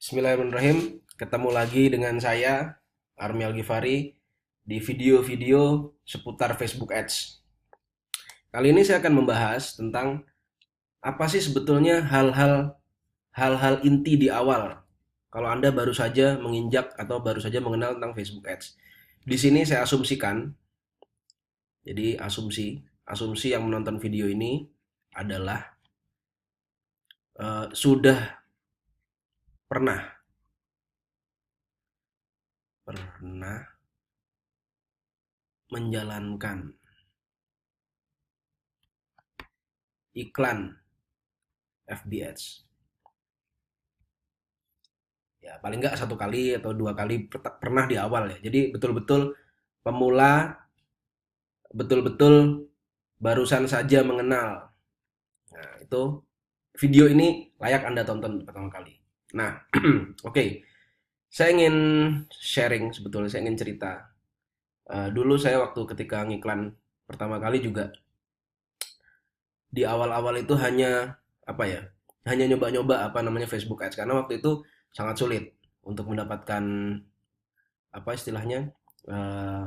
Bismillahirrahmanirrahim. Ketemu lagi dengan saya, Army Al-Ghifari, di video-video seputar Facebook Ads. Kali ini saya akan membahas tentang apa sih sebetulnya hal-hal inti di awal. Kalau Anda baru saja menginjak atau baru saja mengenal tentang Facebook Ads. Di sini saya asumsikan, jadi asumsi yang menonton video ini adalah sudah pernah pernah menjalankan iklan FB Ads. Ya, paling nggak satu kali atau dua kali pernah di awal ya. Jadi betul-betul pemula, betul-betul barusan saja mengenal. Nah, itu video ini layak Anda tonton pertama kali. Nah, oke. Saya ingin sharing sebetulnya, saya ingin cerita. Dulu saya waktu ketika ngiklan pertama kali juga di awal-awal itu hanya apa ya? Hanya nyoba-nyoba apa namanya Facebook Ads karena waktu itu sangat sulit untuk mendapatkan apa istilahnya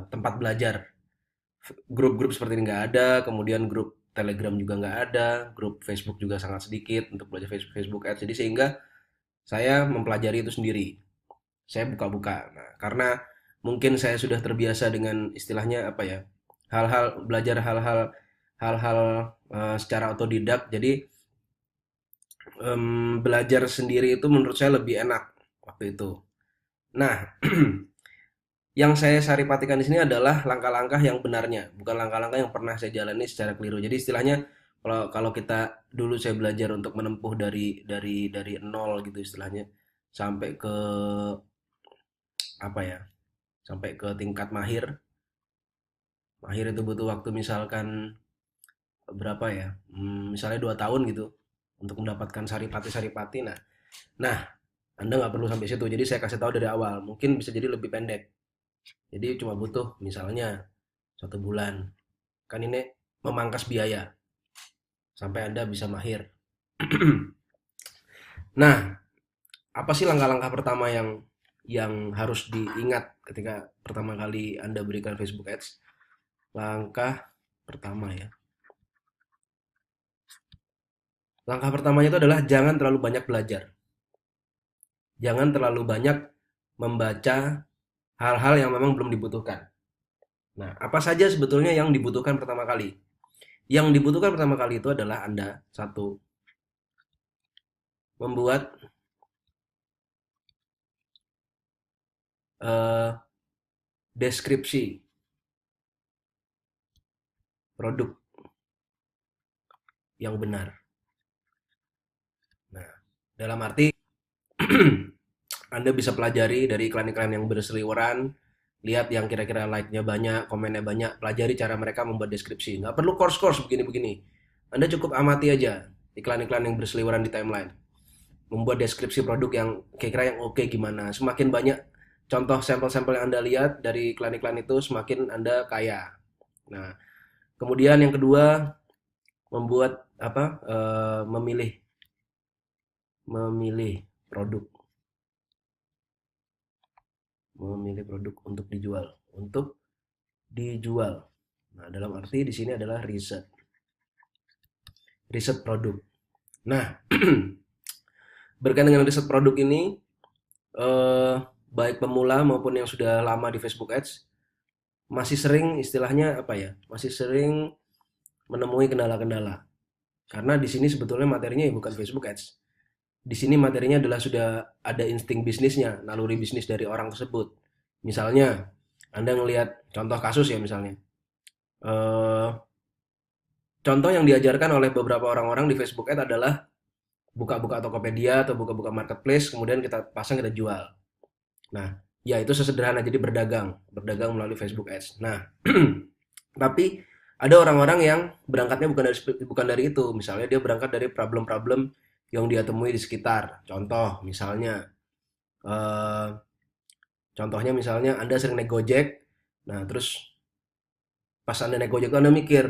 tempat belajar. Grup-grup seperti ini nggak ada, kemudian grup Telegram juga nggak ada, grup Facebook juga sangat sedikit untuk belajar Facebook Ads. Jadi sehingga saya mempelajari itu sendiri. Saya buka-buka. Nah, karena mungkin saya sudah terbiasa dengan istilahnya apa ya, belajar hal-hal secara otodidak. Jadi belajar sendiri itu menurut saya lebih enak waktu itu. Nah, yang saya saripatikan di sini adalah langkah-langkah yang benarnya, bukan langkah-langkah yang pernah saya jalani secara keliru. Jadi istilahnya kalau kalau kita dulu saya belajar untuk menempuh dari nol gitu istilahnya sampai ke apa ya? Sampai ke tingkat mahir. Mahir itu butuh waktu misalkan berapa ya? Misalnya 2 tahun gitu untuk mendapatkan saripati-saripati. Nah, Anda nggak perlu sampai situ. Jadi saya kasih tahu dari awal. Mungkin bisa jadi lebih pendek. Jadi cuma butuh misalnya 1 bulan. Kan ini memangkas biaya sampai Anda bisa mahir. Nah, apa sih langkah-langkah pertama yang harus diingat ketika pertama kali Anda berikan Facebook Ads? Langkah pertama ya. Langkah pertamanya itu adalah jangan terlalu banyak belajar. Jangan terlalu banyak membaca hal-hal yang memang belum dibutuhkan. Nah, apa saja sebetulnya yang dibutuhkan pertama kali? Yang dibutuhkan pertama kali itu adalah Anda, satu, membuat eh, deskripsi produk yang benar. Nah, dalam arti Anda bisa pelajari dari iklan-iklan yang berseliweran, lihat yang kira-kira like-nya banyak, komennya banyak, pelajari cara mereka membuat deskripsi. Nggak perlu course-course begini-begini. Anda cukup amati aja iklan-iklan yang berseliweran di timeline. Membuat deskripsi produk yang kira-kira yang oke gimana. Semakin banyak contoh sampel-sampel yang Anda lihat dari iklan-iklan itu, semakin Anda kaya. Nah, kemudian yang kedua, membuat apa? Memilih memilih produk memilih produk untuk dijual. Nah, dalam arti di sini adalah riset produk. Nah, berkaitan dengan riset produk ini, baik pemula maupun yang sudah lama di Facebook Ads masih sering istilahnya apa ya? Masih sering menemui kendala-kendala. Karena di sini sebetulnya materinya ya bukan Facebook Ads. Di sini materinya adalah sudah ada insting bisnisnya, naluri bisnis dari orang tersebut. Misalnya, Anda ngelihat contoh kasus ya misalnya. Eh, Contoh yang diajarkan oleh beberapa orang-orang di Facebook Ads adalah buka-buka Tokopedia atau buka-buka marketplace, kemudian kita pasang, kita jual. Nah, ya itu sesederhana jadi berdagang melalui Facebook Ads. Nah, tapi ada orang-orang yang berangkatnya bukan dari itu. Misalnya dia berangkat dari problem-problem yang dia temui di sekitar. Eh, Contohnya misalnya Anda sering naik Gojek. Nah, terus pas Anda naik Gojek Anda mikir,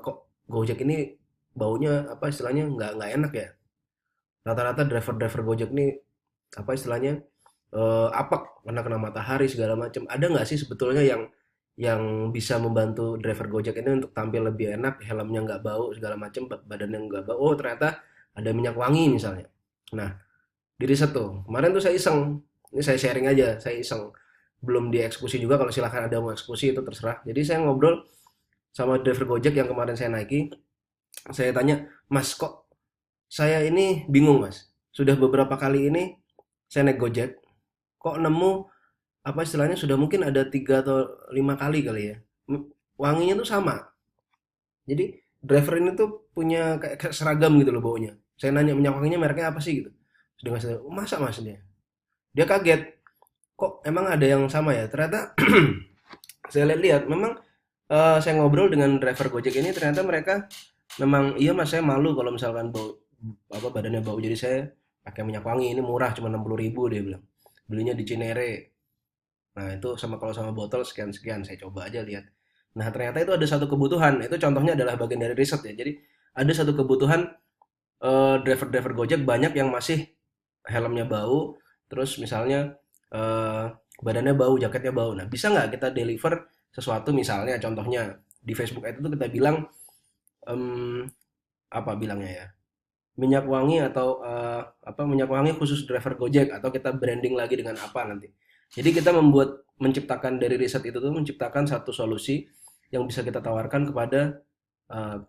kok Gojek ini baunya apa istilahnya nggak enak ya. Rata-rata driver-driver Gojek nih apa istilahnya, apek karena kena matahari segala macam. Ada nggak sih sebetulnya yang bisa membantu driver Gojek ini untuk tampil lebih enak, helmnya nggak bau segala macam, badannya nggak bau. Oh ternyata ada minyak wangi misalnya. Nah di riset tuh kemarin tuh saya iseng, ini saya sharing aja, saya iseng, belum dieksekusi juga, kalau silahkan ada mau eksekusi itu terserah. Jadi saya ngobrol sama driver Gojek yang kemarin saya naiki, saya tanya, Mas kok saya ini bingung Mas, sudah beberapa kali ini saya naik Gojek, kok nemu apa istilahnya sudah mungkin ada 3 atau 5 kali kali ya, wanginya tuh sama. Jadi driver ini tuh punya kayak seragam gitu loh baunya. Saya nanya minyak wanginya mereknya apa sih gitu. Sudah ngasih tahu, masa mas dia kaget, kok emang ada yang sama ya. Ternyata saya lihat-lihat memang, saya ngobrol dengan driver Gojek ini, ternyata mereka memang, iya mas saya malu kalau misalkan bau apa badannya bau, jadi saya pakai minyak wangi ini murah cuma 60.000 dia bilang. Belinya di Cinere. Nah, itu sama kalau sama botol sekian-sekian, saya coba aja lihat. Nah, ternyata itu ada satu kebutuhan. Itu contohnya adalah bagian dari riset ya. Jadi, ada satu kebutuhan, driver-driver Gojek banyak yang masih helmnya bau, terus misalnya eh, badannya bau, jaketnya bau. Nah, bisa nggak kita deliver sesuatu, misalnya contohnya di Facebook Ads itu kita bilang, em, apa bilangnya ya, minyak wangi atau apa, minyak wangi khusus driver Gojek, atau kita branding lagi dengan apa nanti. Jadi kita menciptakan dari riset itu tuh, menciptakan satu solusi yang bisa kita tawarkan kepada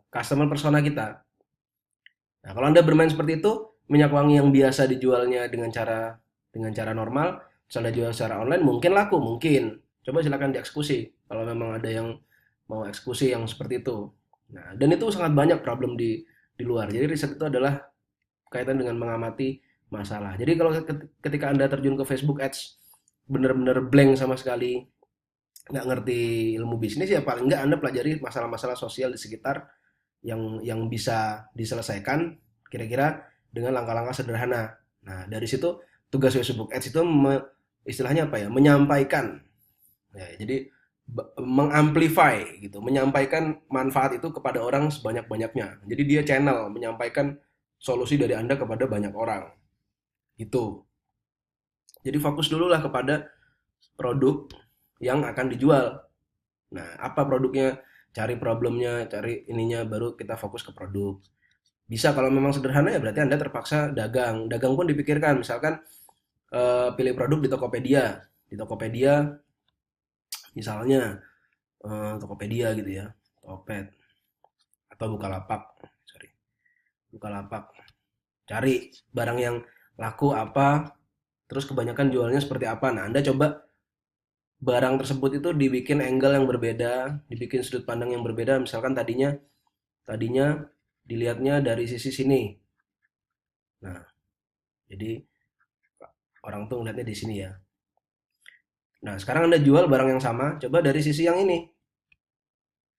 customer persona kita. Nah, kalau Anda bermain seperti itu, minyak wangi yang biasa dijualnya dengan cara normal, misalnya jual secara online mungkin laku, mungkin. Coba silakan dieksekusi kalau memang ada yang mau eksekusi yang seperti itu. Nah, dan itu sangat banyak problem di luar. Jadi riset itu adalah kaitan dengan mengamati masalah. Jadi kalau ketika Anda terjun ke Facebook Ads benar-benar blank sama sekali, nggak ngerti ilmu bisnis, ya paling nggak Anda pelajari masalah-masalah sosial di sekitar yang bisa diselesaikan kira-kira dengan langkah-langkah sederhana. Nah, dari situ tugas Facebook Ads itu istilahnya apa ya? Menyampaikan. Ya, jadi mengamplify gitu, menyampaikan manfaat itu kepada orang sebanyak-banyaknya. Jadi dia channel menyampaikan solusi dari Anda kepada banyak orang. Itu. Jadi fokus dulu lah kepada produk yang akan dijual. Nah, apa produknya? Cari problemnya, cari ininya, baru kita fokus ke produk. Bisa kalau memang sederhana ya berarti Anda terpaksa dagang. Dagang pun dipikirkan, misalkan pilih produk di Tokopedia. Di Tokopedia misalnya, Tokopedia gitu ya, Topet atau Bukalapak. Sorry, Bukalapak. Cari barang yang laku apa, terus kebanyakan jualnya seperti apa. Nah, Anda coba barang tersebut itu dibikin angle yang berbeda, dibikin sudut pandang yang berbeda. Misalkan tadinya tadinya dilihatnya dari sisi sini. Nah, jadi orang tuh ngeliatnya di sini ya. Nah, sekarang Anda jual barang yang sama, coba dari sisi yang ini.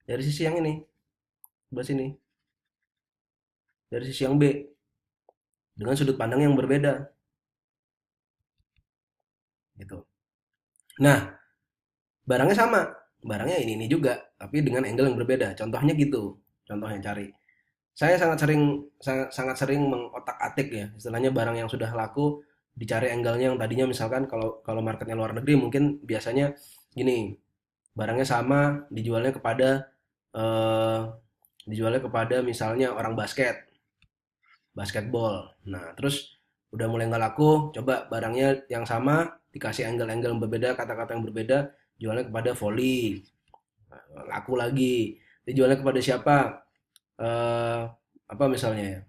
Dari sisi yang ini, sebelah sini. Dari sisi yang B, dengan sudut pandang yang berbeda. Gitu. Nah, barangnya sama. Barangnya ini juga, tapi dengan angle yang berbeda. Contohnya gitu. Contohnya cari. Saya sangat sering mengotak-atik ya, istilahnya barang yang sudah laku dicari angle-nya yang tadinya, misalkan kalau kalau marketnya luar negeri mungkin biasanya gini, barangnya sama eh, dijualnya kepada misalnya orang basketball. Nah, terus udah mulai nggak laku, coba barangnya yang sama dikasih angle-angle yang berbeda, kata-kata yang berbeda, jualnya kepada volley, laku lagi. Dijualnya kepada siapa? eh Apa misalnya ya,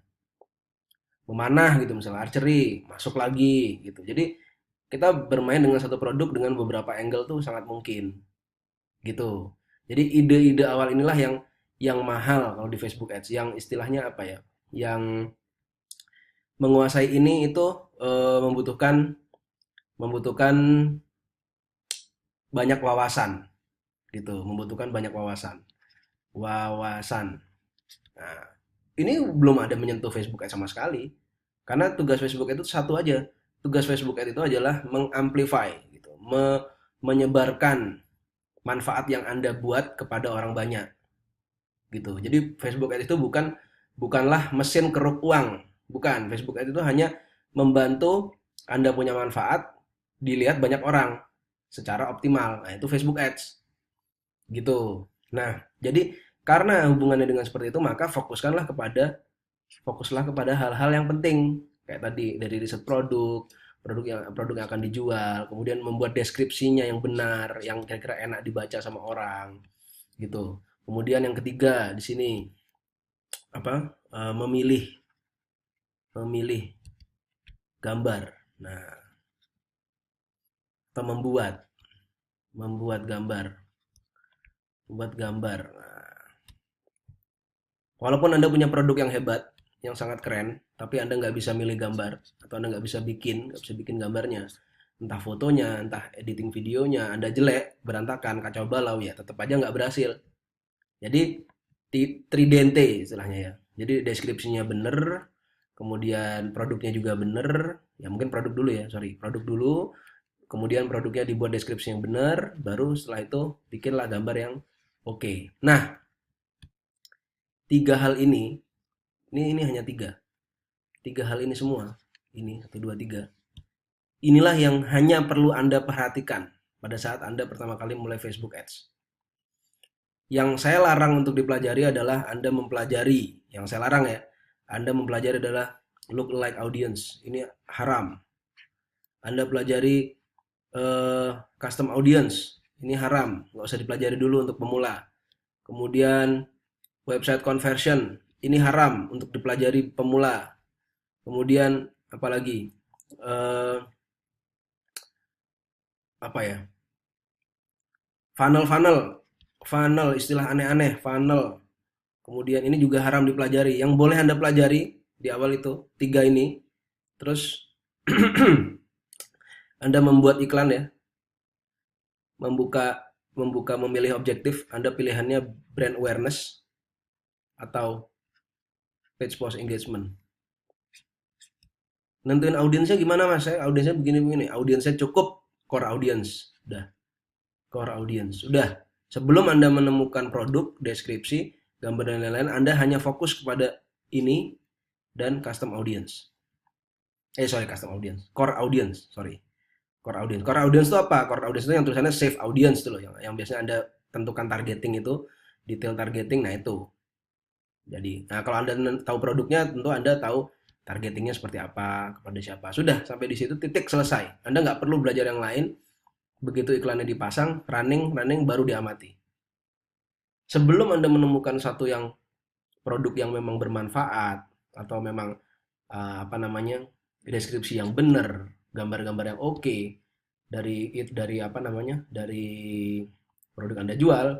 memanah gitu, misalnya archery, masuk lagi gitu. Jadi kita bermain dengan satu produk dengan beberapa angle tuh sangat mungkin gitu. Jadi ide-ide awal inilah yang mahal kalau di Facebook Ads, yang istilahnya apa ya, yang menguasai ini itu membutuhkan membutuhkan banyak wawasan gitu, membutuhkan banyak wawasan. Nah, ini belum ada menyentuh Facebook Ads sama sekali. Karena tugas Facebook itu satu aja. Tugas Facebook Ads itu adalah mengamplify gitu, menyebarkan manfaat yang Anda buat kepada orang banyak gitu. Jadi Facebook Ads itu bukanlah mesin keruk uang. Bukan, Facebook Ads itu hanya membantu Anda punya manfaat dilihat banyak orang secara optimal. Nah, itu Facebook Ads gitu. Nah, jadi karena hubungannya dengan seperti itu, maka fokuslah kepada hal-hal yang penting. Kayak tadi dari riset produk yang akan dijual, kemudian membuat deskripsinya yang benar, yang kira-kira enak dibaca sama orang gitu. Kemudian yang ketiga di sini apa? Memilih memilih gambar. Nah, atau membuat gambar, membuat gambar. Nah, walaupun Anda punya produk yang hebat, yang sangat keren, tapi Anda nggak bisa milih gambar, atau Anda nggak bisa bikin gambarnya, entah fotonya, entah editing videonya, Anda jelek, berantakan, kacau balau, ya tetap aja nggak berhasil. Jadi tridente istilahnya ya. Jadi deskripsinya bener, kemudian produknya juga bener, ya mungkin produk dulu ya, sorry, produk dulu, kemudian produknya dibuat deskripsi yang benar, baru setelah itu bikinlah gambar yang oke. Nah, tiga hal ini hanya tiga hal ini semua, ini satu dua tiga, inilah yang hanya perlu Anda perhatikan pada saat Anda pertama kali mulai Facebook Ads. Yang saya larang untuk dipelajari adalah Anda mempelajari, yang saya larang ya, Anda mempelajari adalah look like audience, ini haram. Anda pelajari custom audience, ini haram, nggak usah dipelajari dulu untuk pemula. Kemudian website conversion, ini haram untuk dipelajari pemula. Kemudian apalagi eh, apa ya, funnel funnel istilah aneh-aneh, funnel. Kemudian ini juga haram dipelajari. Yang boleh Anda pelajari di awal itu tiga ini. Terus Anda membuat iklan ya, membuka membuka memilih objektif, Anda pilihannya brand awareness atau page post engagement. Nentuin audiensnya gimana Mas? Saya audiensnya begini-begini. Audiensnya cukup core audience. Udah, core audience. Udah. Sebelum Anda menemukan produk, deskripsi, gambar dan lain-lain, Anda hanya fokus kepada ini dan custom audience. Custom audience. Core audience, sorry. Core audience. Core audience itu apa? Core audience itu yang tulisannya save audience itu loh, yang biasanya Anda tentukan targeting itu, detail targeting, nah itu. Jadi, nah kalau Anda tahu produknya, tentu Anda tahu targetingnya seperti apa, kepada siapa. Sudah, sampai di situ titik selesai. Anda nggak perlu belajar yang lain. Begitu iklannya dipasang, running, baru diamati. Sebelum Anda menemukan satu yang produk yang memang bermanfaat, atau memang apa namanya, deskripsi yang benar, gambar-gambar yang oke, dari apa namanya, dari produk Anda jual,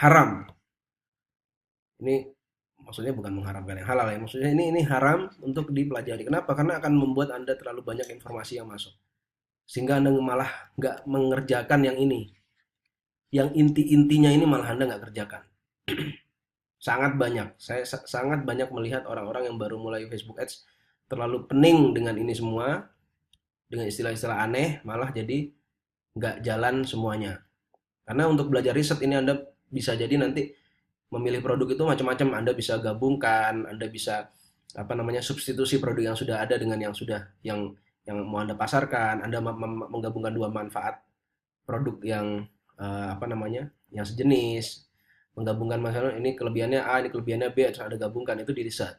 haram. Ini maksudnya bukan mengharamkan yang halal ya, maksudnya ini haram untuk dipelajari. Kenapa? Karena akan membuat Anda terlalu banyak informasi yang masuk, sehingga Anda malah nggak mengerjakan yang ini, yang inti-intinya ini malah Anda nggak kerjakan. Sangat banyak, saya sangat banyak melihat orang-orang yang baru mulai Facebook Ads terlalu pening dengan ini semua, dengan istilah-istilah aneh, malah jadi nggak jalan semuanya. Karena untuk belajar riset ini Anda bisa jadi nanti memilih produk itu macam-macam. Anda bisa gabungkan, Anda bisa apa namanya, substitusi produk yang sudah ada dengan yang mau Anda pasarkan. Anda menggabungkan dua manfaat produk yang apa namanya, yang sejenis, menggabungkan masalah ini kelebihannya A, ini kelebihannya B, terus Anda gabungkan, itu di riset.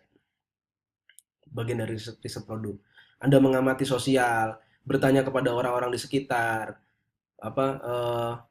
Bagian dari riset produk. Anda mengamati sosial, bertanya kepada orang-orang di sekitar, apa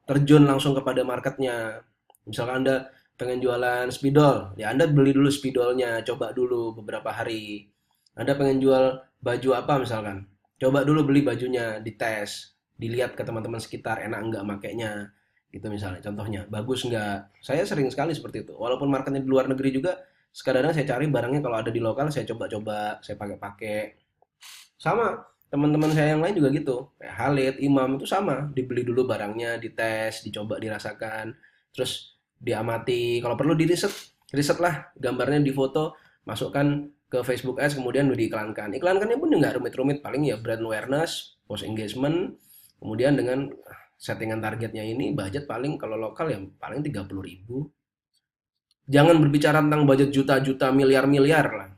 terjun langsung kepada marketnya. Misalkan Anda pengen jualan spidol, ya Anda beli dulu spidolnya, coba dulu beberapa hari. Anda pengen jual baju apa misalkan, coba dulu beli bajunya, dites, dilihat ke teman-teman sekitar, enak enggak makainya, gitu misalnya. Contohnya, bagus enggak? Saya sering sekali seperti itu. Walaupun marketnya di luar negeri juga, sekadang saya cari barangnya, kalau ada di lokal saya coba-coba, saya pakai-pakai. Sama teman-teman saya yang lain juga gitu, kayak Khalid, Imam, itu sama, dibeli dulu barangnya, dites, dicoba, dirasakan, terus diamati, kalau perlu di riset lah, gambarnya difoto, masukkan ke Facebook Ads, kemudian diiklankan. Iklankannya pun nggak rumit-rumit, paling ya brand awareness, post engagement, kemudian dengan settingan targetnya ini, budget paling kalau lokal ya paling 30.000. Jangan berbicara tentang budget juta-juta, miliar-miliar lah.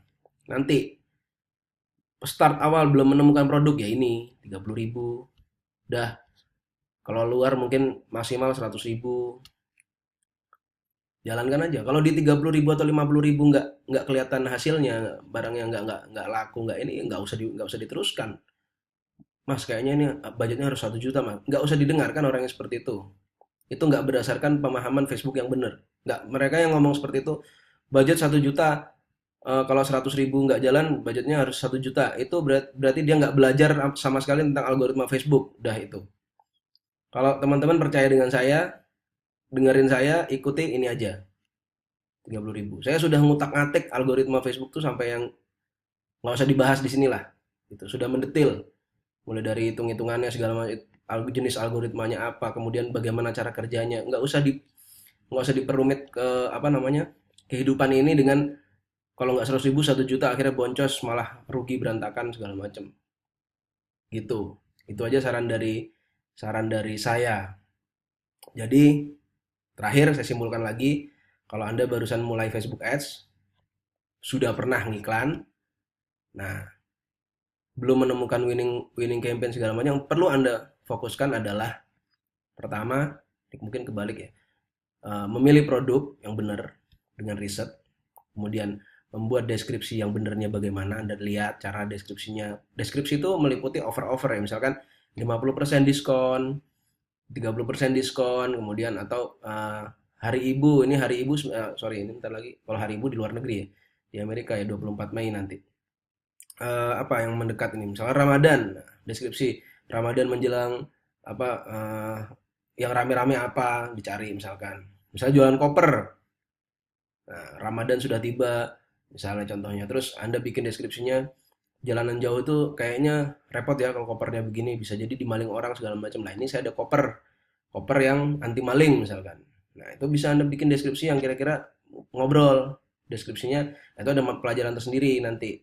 Nanti start awal belum menemukan produk ya ini 30.000. Udah, kalau luar mungkin maksimal 100.000. Jalankan aja. Kalau di 30.000 atau 50.000 nggak kelihatan hasilnya, barangnya nggak laku, nggak ini, nggak usah diteruskan. Mas, kayaknya ini budgetnya harus 1 juta, mas. Nggak usah didengarkan orang yang seperti itu. Itu nggak berdasarkan pemahaman Facebook yang benar. Nggak, mereka yang ngomong seperti itu, budget 1 juta, kalau 100.000 nggak jalan, budgetnya harus 1 juta. Itu berarti dia nggak belajar sama sekali tentang algoritma Facebook. Udah itu. Kalau teman-teman percaya dengan saya, dengerin saya, ikuti ini aja. 30.000. Saya sudah ngutak-ngatik algoritma Facebook tuh sampai yang nggak usah dibahas di sinilah. Itu sudah mendetil. Mulai dari hitung-hitungannya segala macam, jenis algoritmanya apa, kemudian bagaimana cara kerjanya. Nggak usah diperumit ke apa namanya kehidupan ini dengan kalau nggak 100.000 1 juta akhirnya boncos malah rugi berantakan segala macam. Gitu. Itu aja saran dari saya. Jadi terakhir saya simpulkan lagi, kalau Anda barusan mulai Facebook Ads, sudah pernah ngiklan, nah belum menemukan winning winning campaign segala macam, yang perlu Anda fokuskan adalah pertama, mungkin kebalik ya, memilih produk yang benar dengan riset, kemudian membuat deskripsi yang benarnya bagaimana. Anda lihat cara deskripsinya. Deskripsi itu meliputi offer-offer ya, misalkan 50% diskon, 30% diskon, kemudian atau hari ibu, ini hari ibu, sorry ini bentar lagi, kalau hari ibu di luar negeri ya, di Amerika ya 24 Mei nanti. Apa yang mendekat ini, misalnya Ramadan, deskripsi Ramadan menjelang apa, yang rame-rame apa dicari, misalnya jualan koper. Nah, Ramadan sudah tiba, misalnya contohnya. Terus Anda bikin deskripsinya, jalanan jauh itu kayaknya repot ya kalau kopernya begini, bisa jadi dimaling orang segala macam. Nah, ini saya ada koper yang anti maling misalkan. Nah, itu bisa Anda bikin deskripsi yang kira-kira ngobrol. Deskripsinya itu ada pelajaran tersendiri nanti,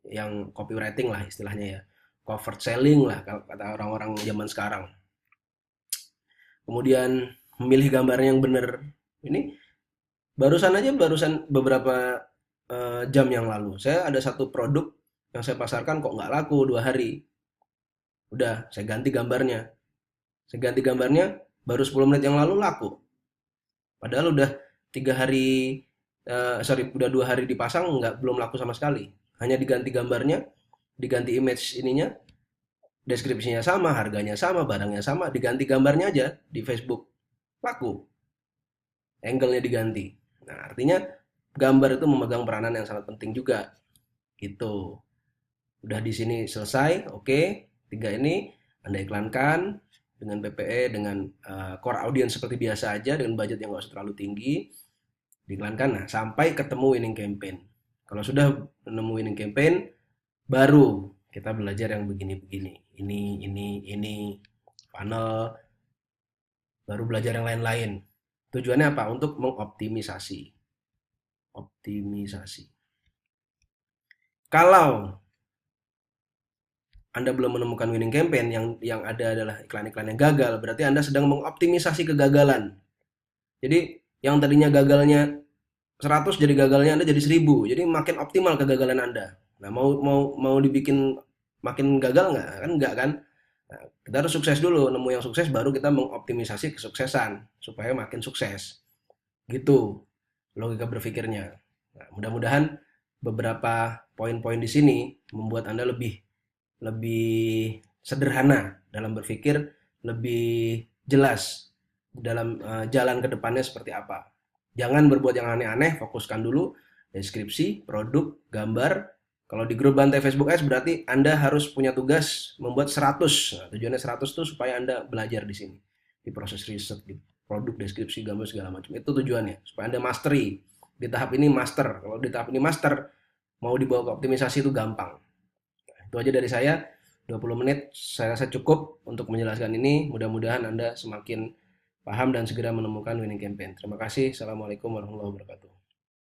yang copywriting lah istilahnya ya. Covered selling lah kalau kata orang-orang zaman sekarang. Kemudian memilih gambarnya yang benar. Ini barusan beberapa jam yang lalu, saya ada satu produk yang saya pasarkan kok nggak laku 2 hari. Udah, saya ganti gambarnya, baru 10 menit yang lalu laku. Padahal udah 3 hari, udah 2 hari dipasang, belum laku sama sekali. Hanya diganti gambarnya, diganti image ininya, deskripsinya sama, harganya sama, barangnya sama, diganti gambarnya aja di Facebook, laku. Angle-nya diganti. Nah, artinya gambar itu memegang peranan yang sangat penting juga. Gitu. Udah di sini selesai, oke. 3 ini Anda iklankan dengan PPE, dengan core audience seperti biasa aja, dengan budget yang nggak usah terlalu tinggi. Diiklankan, nah sampai ketemu winning campaign. Kalau sudah menemu winning campaign, baru kita belajar yang begini-begini. Ini, funnel, baru belajar yang lain-lain. Tujuannya apa? Untuk mengoptimisasi. Optimisasi. Kalau Anda belum menemukan winning campaign, yang ada adalah iklan-iklan yang gagal, berarti Anda sedang mengoptimisasi kegagalan. Jadi yang tadinya gagalnya 100 jadi gagalnya Anda jadi 1000. Jadi makin optimal kegagalan Anda. Nah, mau dibikin makin gagal nggak? Kan nggak kan? Nah, kita harus sukses dulu, nemu yang sukses baru kita mengoptimisasi kesuksesan supaya makin sukses. Gitu logika berpikirnya. Nah, mudah-mudahan beberapa poin-poin di sini membuat Anda lebih lebih sederhana dalam berpikir, lebih jelas dalam jalan ke depannya seperti apa. Jangan berbuat yang aneh-aneh, fokuskan dulu deskripsi, produk, gambar. Kalau di grup Bantai Facebook Ads berarti Anda harus punya tugas membuat 100. Nah, tujuannya 100 itu supaya Anda belajar di sini. Di proses riset, di produk, deskripsi, gambar segala macam. Itu tujuannya, supaya Anda mastery. Di tahap ini master. Kalau di tahap ini master, mau dibawa ke optimisasi itu gampang. Nah, itu aja dari saya. 20 menit saya rasa cukup untuk menjelaskan ini. Mudah-mudahan Anda semakin paham dan segera menemukan winning campaign. Terima kasih. Assalamualaikum warahmatullahi wabarakatuh.